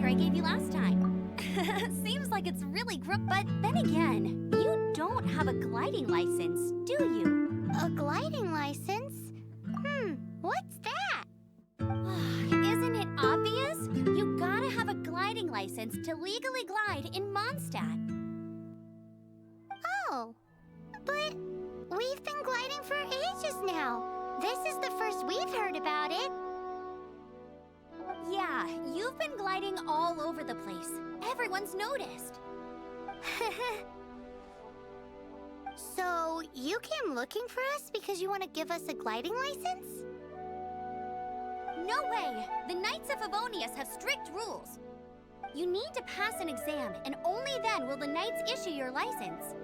glider I gave you last time. Seems like it's really but then again, you don't have a gliding license, do you? A gliding license? What's that? Isn't it obvious? You gotta have a gliding license to legally glide in Mondstadt. Oh, but we've been gliding for ages now. This is the first we've heard about it. Yeah, you've been gliding all over the place. Everyone's noticed. So, you came looking for us because you want to give us a gliding license? No way! The Knights of Favonius have strict rules. You need to pass an exam, and only then will the Knights issue your license.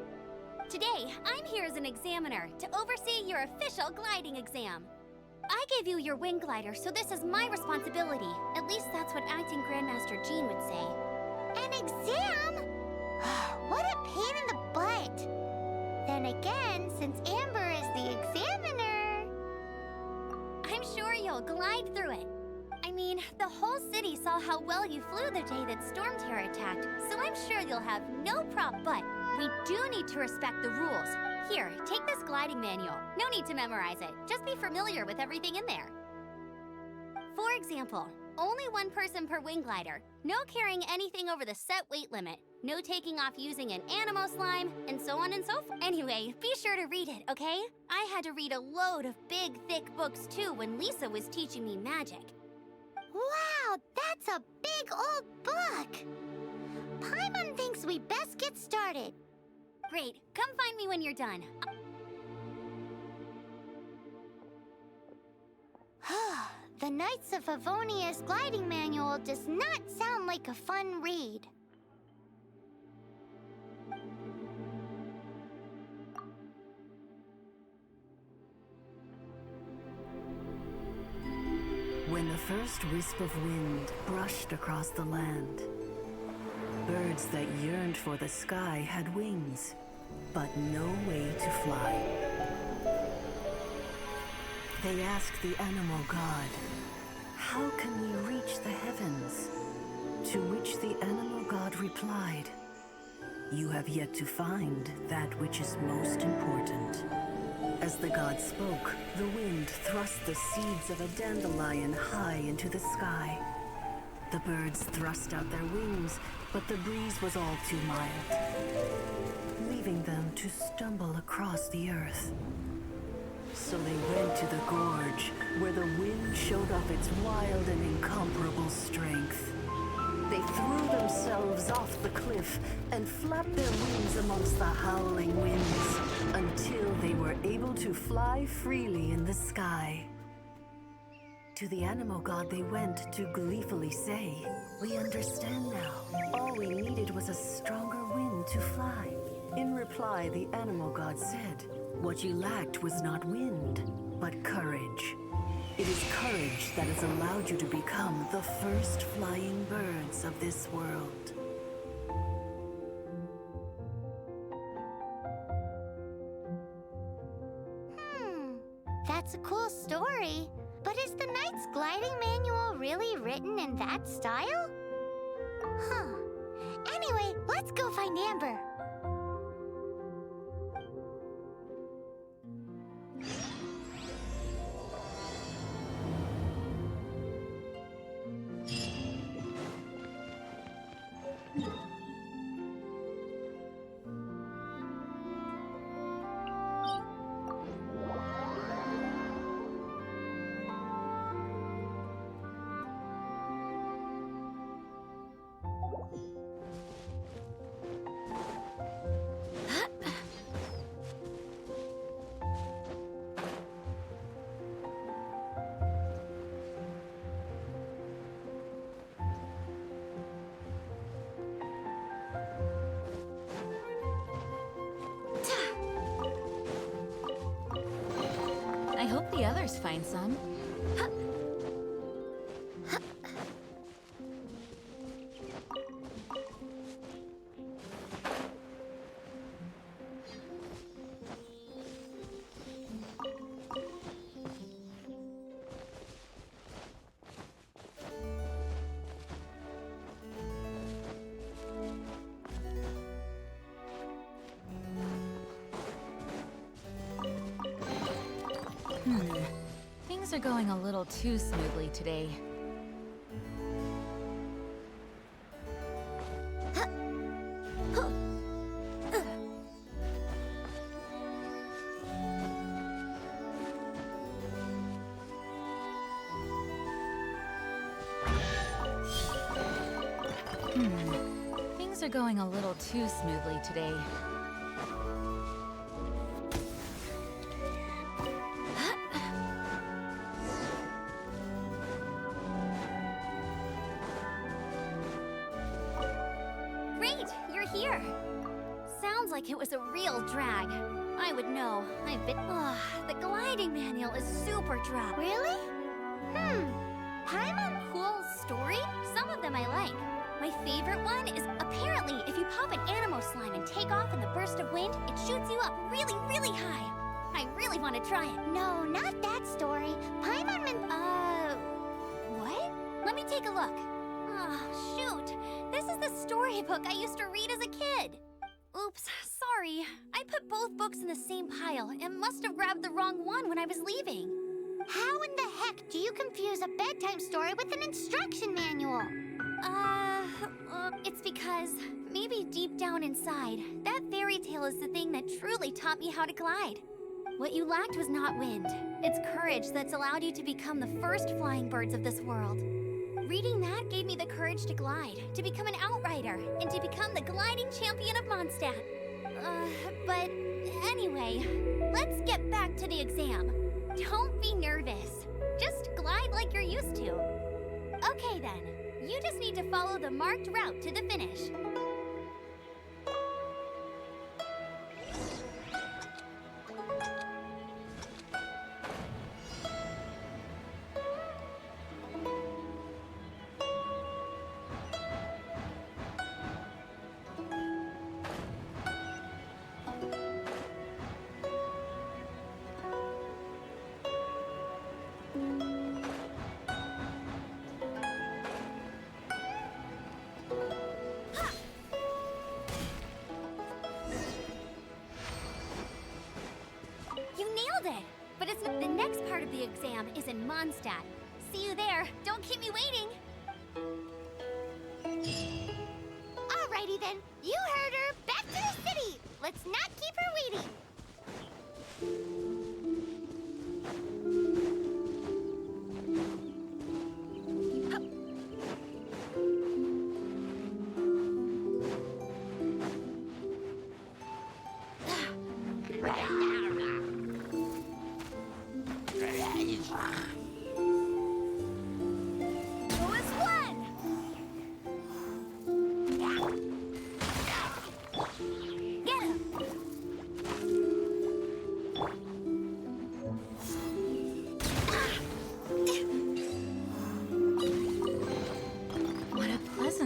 Today, I'm here as an examiner to oversee your official gliding exam. I gave you your wing glider, so this is my responsibility. At least that's what Acting Grandmaster Jean would say. An exam? What a pain in the butt! Then again, since Amber is the examiner... I'm sure you'll glide through it. I mean, the whole city saw how well you flew the day that Storm Terror attacked, so I'm sure you'll have no problem. But we do need to respect the rules. Here, take this gliding manual. No need to memorize it. Just be familiar with everything in there. For example, only one person per wing glider. No carrying anything over the set weight limit. No taking off using an animo slime, and so on and so forth. Anyway, be sure to read it, okay? I had to read a load of big, thick books too when Lisa was teaching me magic. Wow, that's a big old book! Paimon thinks we best get started. Great, come find me when you're done. The Knights of Favonius gliding manual does not sound like a fun read. When the first wisp of wind brushed across the land, birds that yearned for the sky had wings, but no way to fly. They asked the animal god, "How can we reach the heavens?" To which the animal god replied, "You have yet to find that which is most important." As the god spoke, the wind thrust the seeds of a dandelion high into the sky. The birds thrust out their wings, but the breeze was all too mild, leaving them to stumble across the earth. So they went to the gorge, where the wind showed off its wild and incomparable strength. They threw themselves off the cliff and flapped their wings amongst the howling winds until they were able to fly freely in the sky. To the animal god they went to gleefully say, "We understand now. All we needed was a stronger wind to fly." In reply, the animal god said, "What you lacked was not wind, but courage. It is courage that has allowed you to become the first flying birds of this world." That's a cool story. But is the Knight's gliding manual really written in that style? Anyway, let's go find Amber. I hope the others find some. are going a little too smoothly today. Things are going a little too smoothly today. Great, you're here. Sounds like it was a real drag. I would know. I've been. The gliding manual is super dry. Really? Paimon. Cool story? Some of them I like. My favorite one is apparently if you pop an animo slime and take off in the burst of wind, it shoots you up really, really high. I really want to try it. No, not that story. Paimon. What? Let me take a look. Oh, shoot. This is the storybook I used to read as a kid. Oops, sorry. I put both books in the same pile and must have grabbed the wrong one when I was leaving. How in the heck do you confuse a bedtime story with an instruction manual? It's because maybe deep down inside, that fairy tale is the thing that truly taught me how to glide. What you lacked was not wind. It's courage that's allowed you to become the first flying birds of this world. Reading that gave me the courage to glide, to become an outrider, and to become the gliding champion of Mondstadt. But anyway, let's get back to the exam. Don't be nervous. Just glide like you're used to. Okay then, you just need to follow the marked route to the finish. But it's not. The next part of the exam is in Mondstadt. See you there. Don't keep me waiting. Alrighty then. You heard her. Back to the city. Let's not keep her waiting.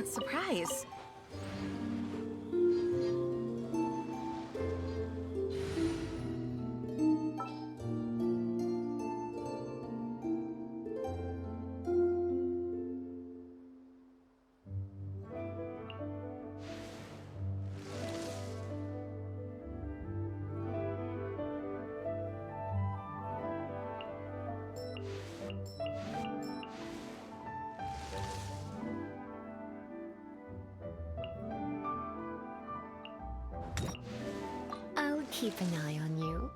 Surprise. I'll keep an eye on you.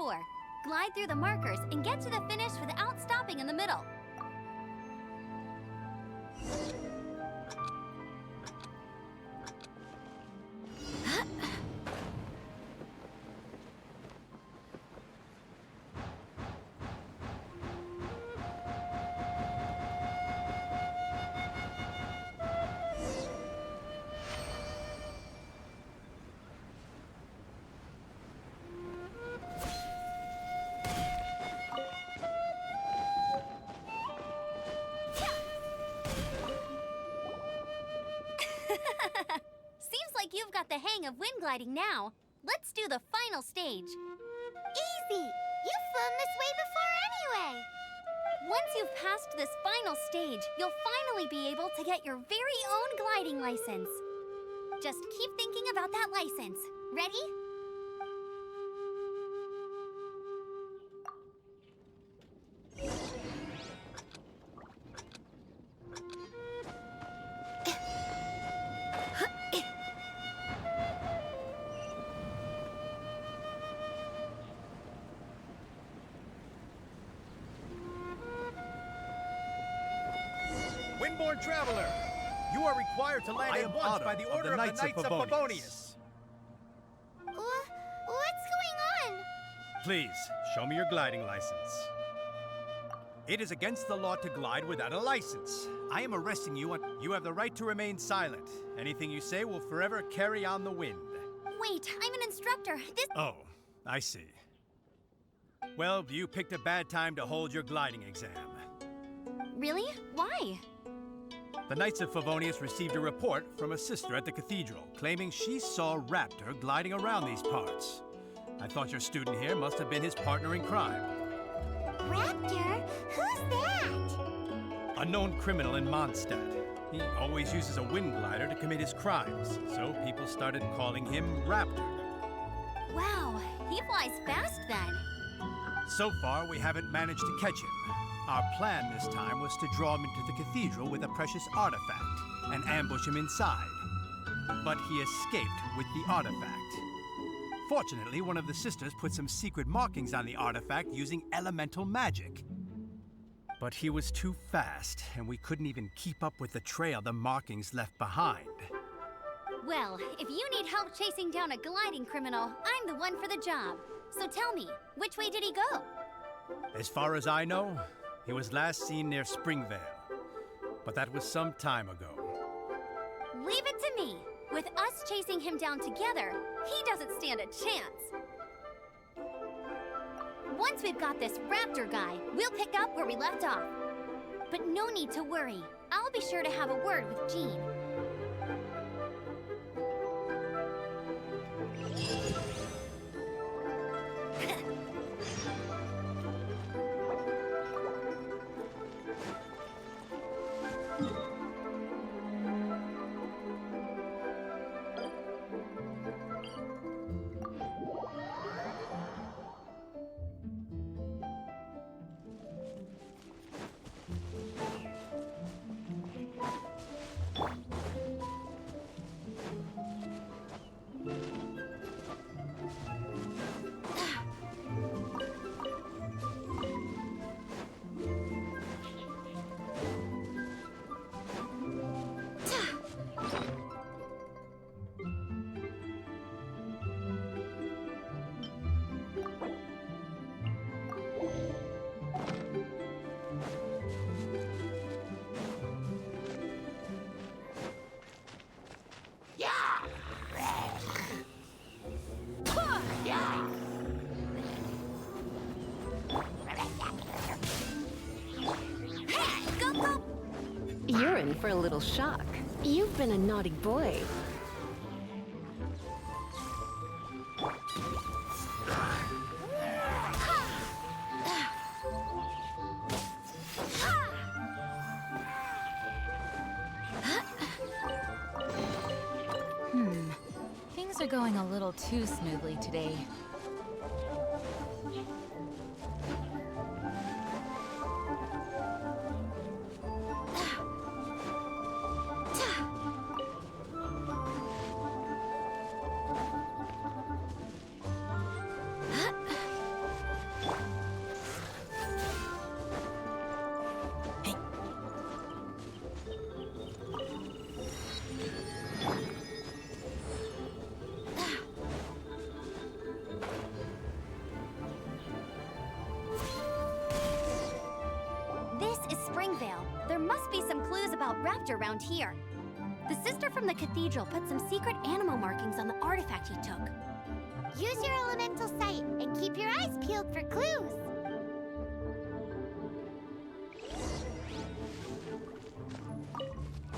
before. Glide through the markers and get to the finish without stopping in the middle. Seems like you've got the hang of wind gliding now. Let's do the final stage. Easy! You've flown this way before anyway! Once you've passed this final stage, you'll finally be able to get your very own gliding license. Just keep thinking about that license. Ready? Windborne Traveler, you are required to land at once by the order of the Knights of Favonius. What's going on? Please, show me your gliding license. It is against the law to glide without a license. I am arresting you, and you have the right to remain silent. Anything you say will forever carry on the wind. Wait, I'm an instructor. This... Oh, I see. Well, you picked a bad time to hold your gliding exam. Really? Why? The Knights of Favonius received a report from a sister at the cathedral claiming she saw Raptor gliding around these parts. I thought your student here must have been his partner in crime. Raptor? Who's that? A known criminal in Mondstadt. He always uses a wind glider to commit his crimes, so people started calling him Raptor. Wow, he flies fast then. So far, we haven't managed to catch him. Our plan this time was to draw him into the cathedral with a precious artifact and ambush him inside. But he escaped with the artifact. Fortunately, one of the sisters put some secret markings on the artifact using elemental magic. But he was too fast, and we couldn't even keep up with the trail the markings left behind. Well, if you need help chasing down a gliding criminal, I'm the one for the job. So tell me, which way did he go? As far as I know, he was last seen near Springvale. But that was some time ago. Leave it to me. With us chasing him down together, he doesn't stand a chance. Once we've got this Raptor guy, we'll pick up where we left off. But no need to worry. I'll be sure to have a word with Jean. You're in for a little shock. You've been a naughty boy. Things are going a little too smoothly today. raptor around here. The sister from the cathedral put some secret animal markings on the artifact he took. Use your elemental sight and keep your eyes peeled for clues.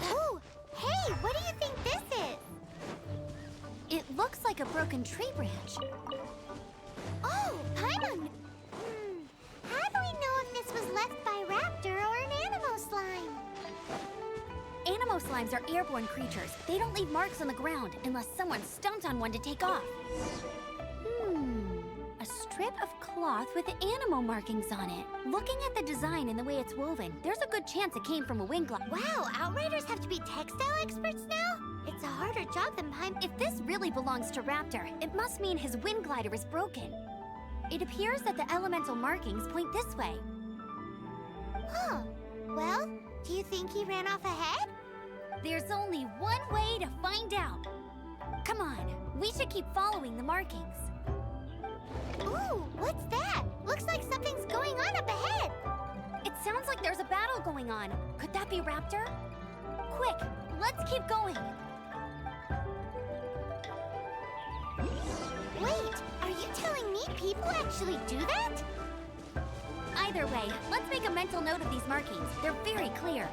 Ooh, hey, what do you think this is? It looks like a broken tree branch. Oh, Paimon! How do we know if this was left by raptor or an animo slime? Animo slimes are airborne creatures. They don't leave marks on the ground unless someone stomped on one to take off. A strip of cloth with animo markings on it. Looking at the design and the way it's woven, there's a good chance it came from a wing glider. Wow, Outriders have to be textile experts now? It's a harder job than Paimon. If this really belongs to Raptor, it must mean his wind glider is broken. It appears that the elemental markings point this way. Huh. Well, do you think he ran off ahead? There's only one way to find out. Come on, we should keep following the markings. Ooh, what's that? Looks like something's going on up ahead. It sounds like there's a battle going on. Could that be Raptor? Quick, let's keep going. Wait, are you telling me people actually do that? Either way, let's make a mental note of these markings. They're very clear.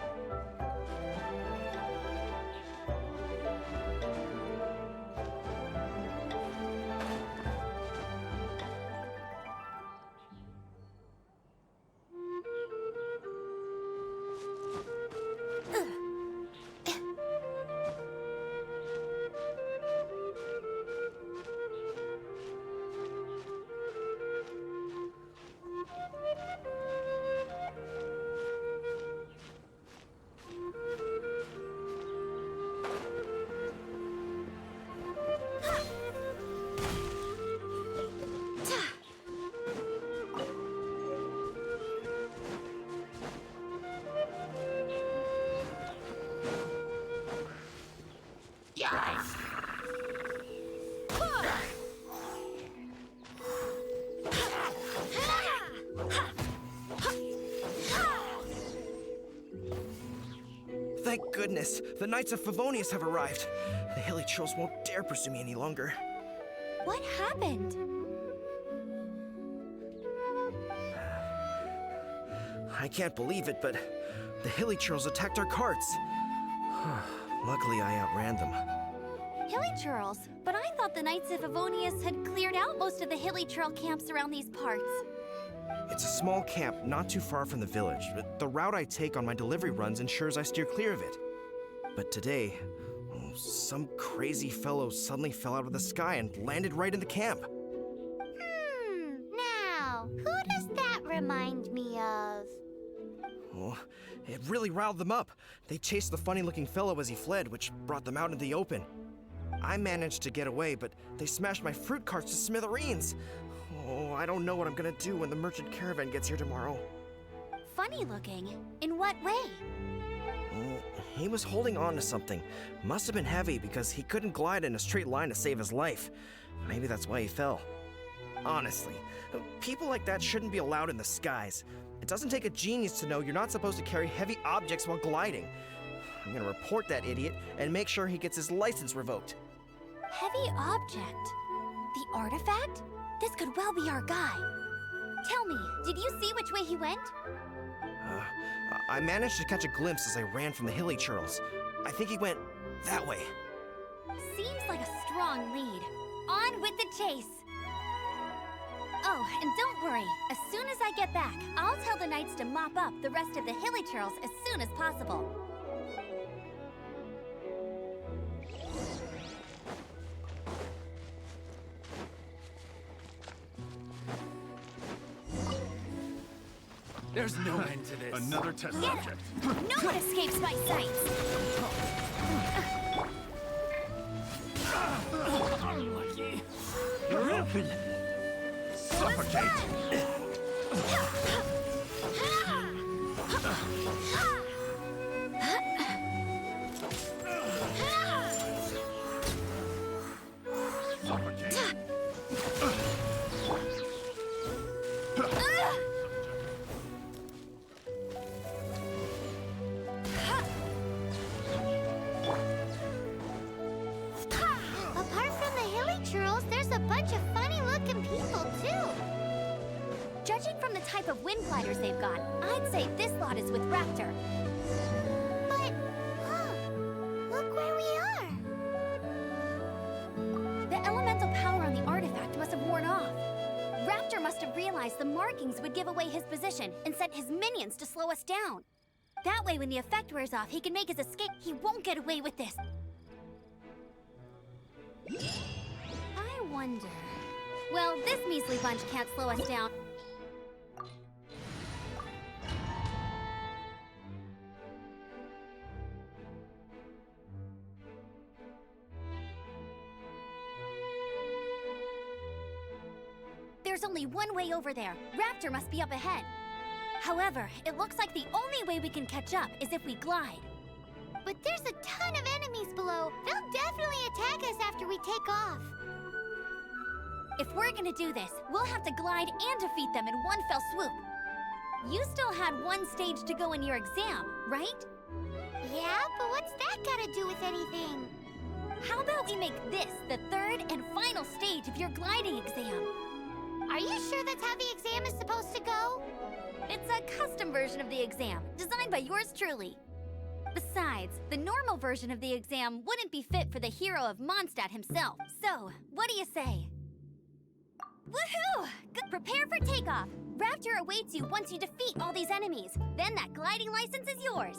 Thank goodness, the Knights of Favonius have arrived. The hilly trolls won't dare pursue me any longer. What happened? I can't believe it, but the hilly trolls attacked our carts. Luckily, I outran them. Hilly churls? But I thought the Knights of Favonius had cleared out most of the hilly churl camps around these parts. It's a small camp not too far from the village. The route I take on my delivery runs ensures I steer clear of it. But today, some crazy fellow suddenly fell out of the sky and landed right in the camp. Now, who does that remind me of? Oh, it really riled them up. They chased the funny-looking fellow as he fled, which brought them out in the open. I managed to get away, but they smashed my fruit carts to smithereens. Oh, I don't know what I'm gonna do when the merchant caravan gets here tomorrow. Funny looking? In what way? Oh, he was holding on to something. Must have been heavy because he couldn't glide in a straight line to save his life. Maybe that's why he fell. Honestly, people like that shouldn't be allowed in the skies. It doesn't take a genius to know you're not supposed to carry heavy objects while gliding. I'm gonna report that idiot and make sure he gets his license revoked. Heavy object? The artifact? This could well be our guy. Tell me, did you see which way he went? I managed to catch a glimpse as I ran from the hilly churls. I think he went that way. Seems like a strong lead. On with the chase! Oh, and don't worry. As soon as I get back, I'll tell the knights to mop up the rest of the hilly churls as soon as possible. There's no end to this. Another test Get subject. No one escapes my sight! Unlucky. You're open. Suffocate! Suffocate! type of wind gliders they've got, I'd say this lot is with Raptor. But, look where we are. The elemental power on the artifact must have worn off. Raptor must have realized the markings would give away his position and sent his minions to slow us down. That way, when the effect wears off, he can make his escape. He won't get away with this. I wonder... Well, this measly bunch can't slow us down. There's only one way over there. Raptor must be up ahead. However, it looks like the only way we can catch up is if we glide. But there's a ton of enemies below. They'll definitely attack us after we take off. If we're gonna do this, we'll have to glide and defeat them in one fell swoop. You still had one stage to go in your exam, right? Yeah, but what's that gotta do with anything? How about we make this the third and final stage of your gliding exam? Are you sure that's how the exam is supposed to go? It's a custom version of the exam, designed by yours truly. Besides, the normal version of the exam wouldn't be fit for the hero of Mondstadt himself. So, what do you say? Woohoo! Prepare for takeoff. Raptor awaits you once you defeat all these enemies. Then that gliding license is yours.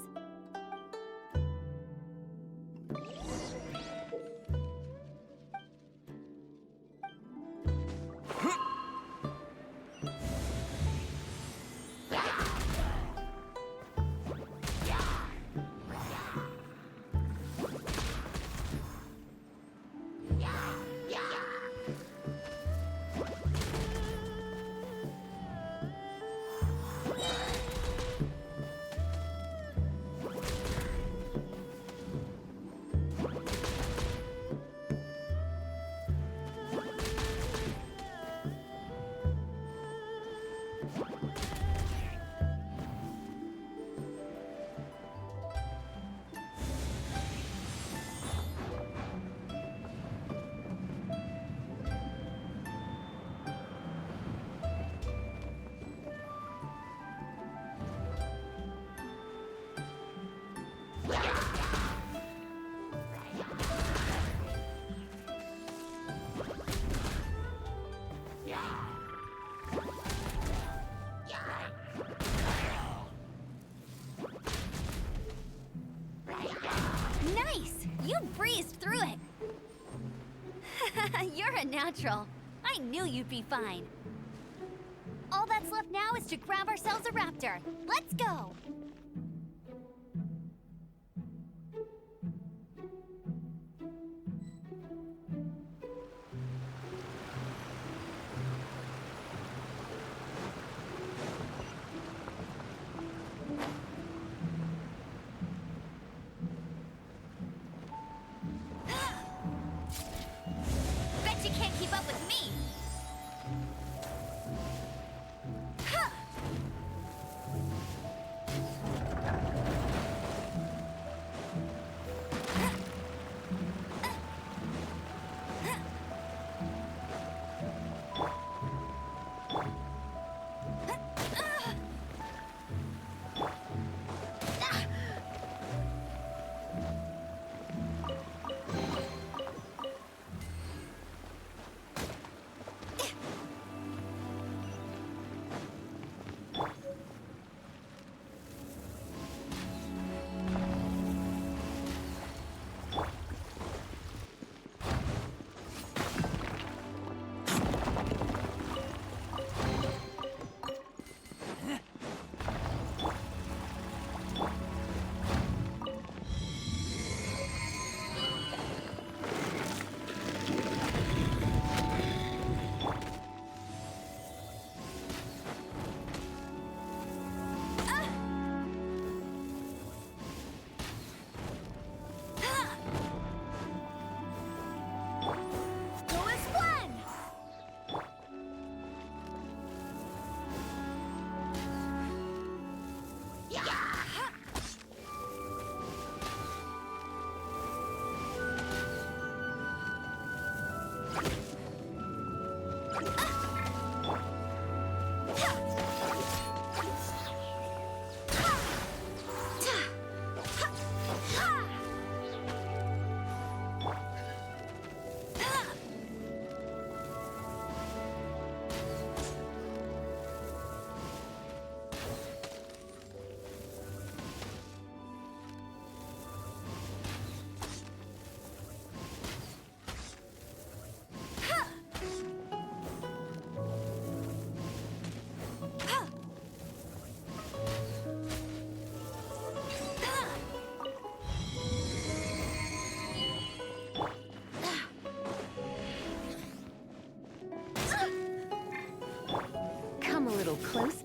Nice! You breezed through it! You're a natural. I knew you'd be fine. All that's left now is to grab ourselves a raptor. Let's go! Bet you can't keep up with me! close.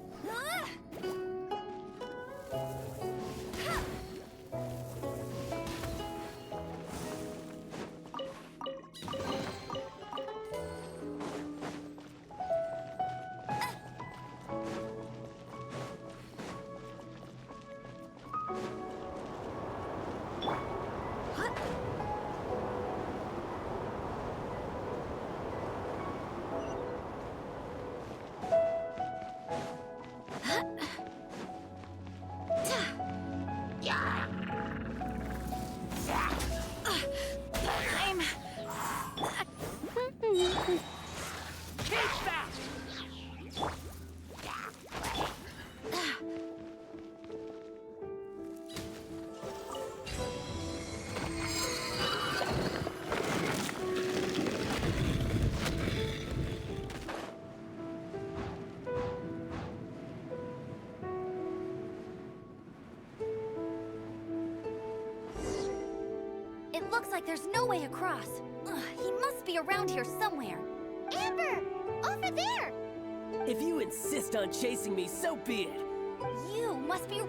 It looks like there's no way across. Ugh, he must be around here somewhere. Amber! Over there! If you insist on chasing me, so be it. You must be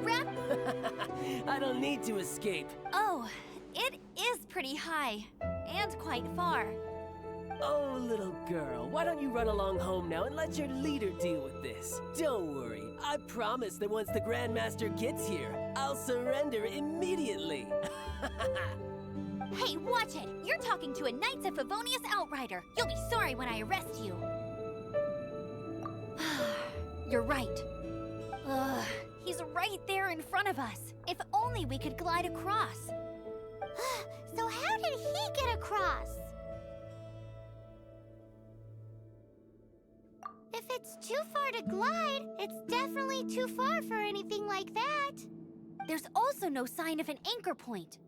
I don't need to escape. Oh, it is pretty high. And quite far. Oh, little girl, why don't you run along home now and let your leader deal with this? Don't worry, I promise that once the Grandmaster gets here, I'll surrender immediately. Hey, watch it! You're talking to a Knights of Favonius outrider. You'll be sorry when I arrest you. You're right. Ugh, he's right there in front of us. If only we could glide across. So how did he get across? If it's too far to glide, it's definitely too far for anything like that. There's also no sign of an anchor point.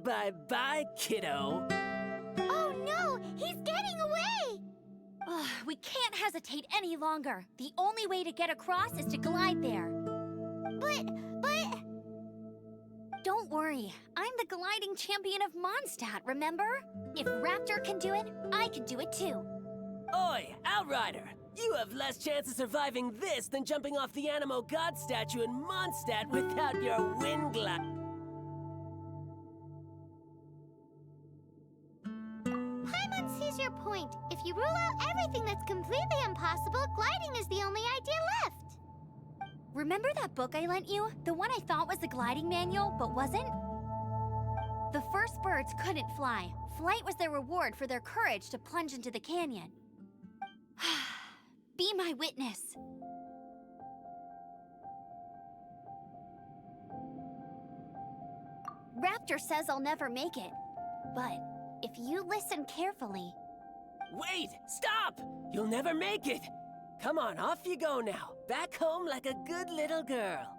Bye-bye, kiddo. Oh no, he's getting away! Ugh, we can't hesitate any longer. The only way to get across is to glide there. But... Don't worry, I'm the gliding champion of Mondstadt, remember? If Raptor can do it, I can do it too. Oi, Outrider! You have less chance of surviving this than jumping off the Animo God statue in Mondstadt without your wind glide. Paimon sees your point. If you rule out everything that's completely impossible, gliding is the only idea left. Remember that book I lent you? The one I thought was the gliding manual, but wasn't? The first birds couldn't fly. Flight was their reward for their courage to plunge into the canyon. Be my witness. Raptor says I'll never make it. But if you listen carefully... Wait! Stop! You'll never make it! Come on, off you go now. Back home like a good little girl.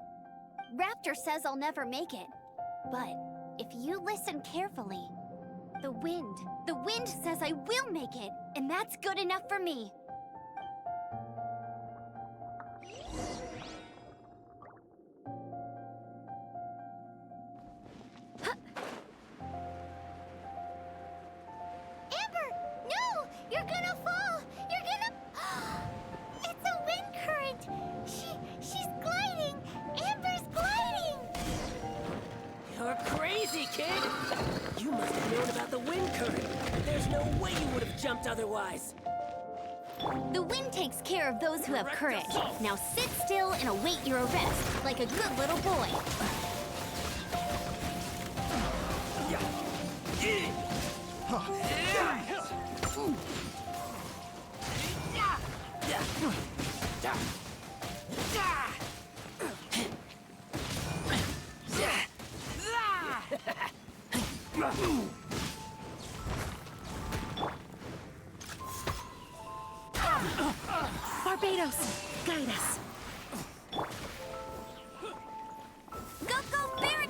Raptor says I'll never make it. But if you listen carefully, the wind says I will make it, and that's good enough for me. Amber, no! You're gonna fall! You're gonna... It's a wind current! She's gliding! Amber's gliding! You're crazy, kid! You must have known about the wind current. There's no way you would have jumped otherwise. The wind takes care of those who have courage. Now sit still and await your arrest, like a good little boy. Barbados, guide us. Go, Barrett!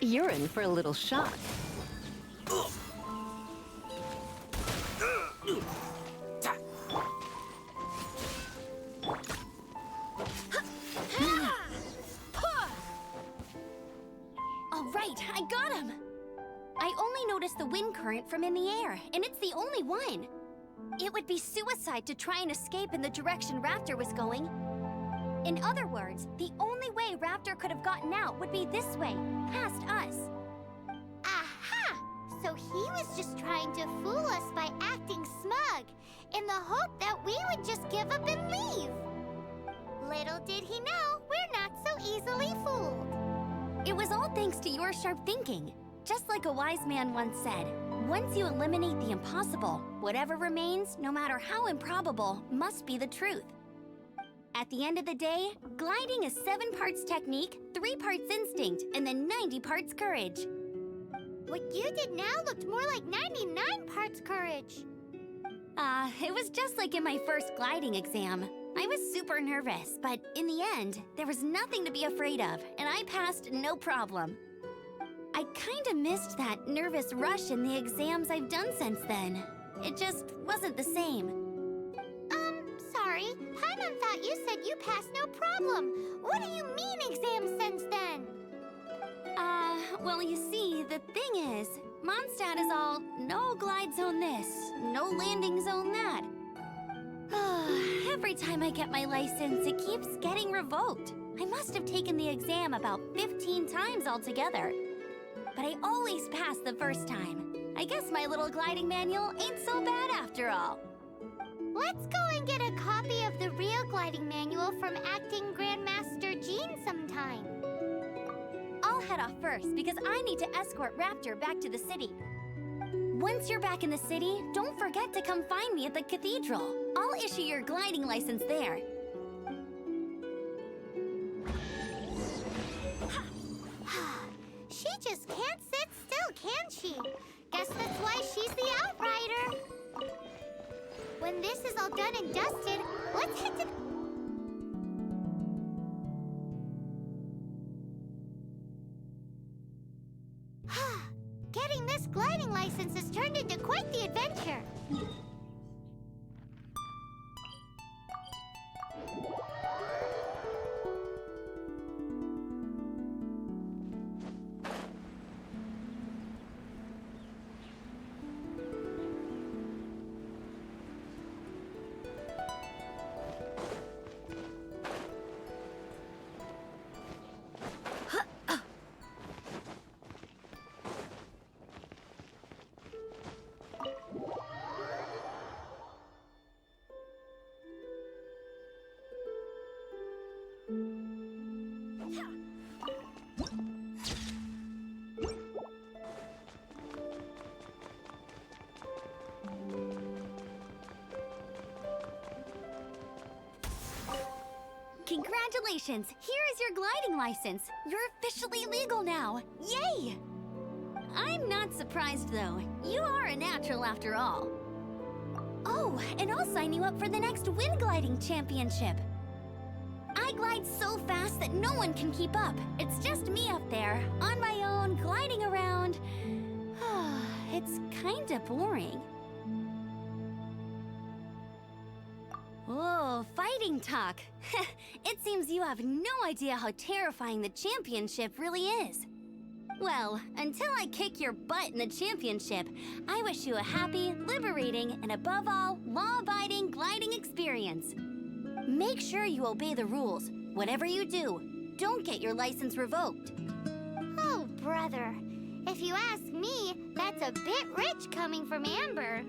You're in for a little shock. All right, I got him! I only noticed the wind current from in the air, and it's the only one. It would be suicide to try and escape in the direction Raptor was going. In other words, the only way Raptor could have gotten out would be this way, past us. Aha! So he was just trying to fool us by acting smug, in the hope that we would just give up and leave. Little did he know, we're not so easily fooled. It was all thanks to your sharp thinking. Just like a wise man once said, once you eliminate the impossible, whatever remains, no matter how improbable, must be the truth. At the end of the day, gliding is 7 parts technique, 3 parts instinct, and then 90 parts courage. What you did now looked more like 99 parts courage. It was just like in my first gliding exam. I was super nervous, but in the end, there was nothing to be afraid of, and I passed no problem. I kinda missed that nervous rush in the exams I've done since then. It just wasn't the same. Sorry. Paimon thought you said you passed no problem. What do you mean exams since then? Well, you see, the thing is, Mondstadt is all no glide zone this, no landing zone that. Every time I get my license, it keeps getting revoked. I must have taken the exam about 15 times altogether. But I always pass the first time. I guess my little gliding manual ain't so bad after all. Let's go and get a copy of the real gliding manual from Acting Grandmaster Jean sometime. I'll head off first because I need to escort Raptor back to the city. Once you're back in the city, don't forget to come find me at the cathedral. I'll issue your gliding license there. She just can't sit still, can she? Guess that's why she's the outrider. When this is all done and dusted, let's head to... Getting this gliding license has turned into quite the adventure. Congratulations! Here is your gliding license. You're officially legal now. Yay! I'm not surprised, though. You are a natural after all. Oh, and I'll sign you up for the next wind gliding championship. I glide so fast that no one can keep up. It's just me up there, on my own, gliding around. It's kinda boring. Oh, fighting talk. It seems you have no idea how terrifying the championship really is. Well, until I kick your butt in the championship, I wish you a happy, liberating, and above all, law-abiding gliding experience. Make sure you obey the rules. Whatever you do, don't get your license revoked. Oh, brother. If you ask me, that's a bit rich coming from Amber.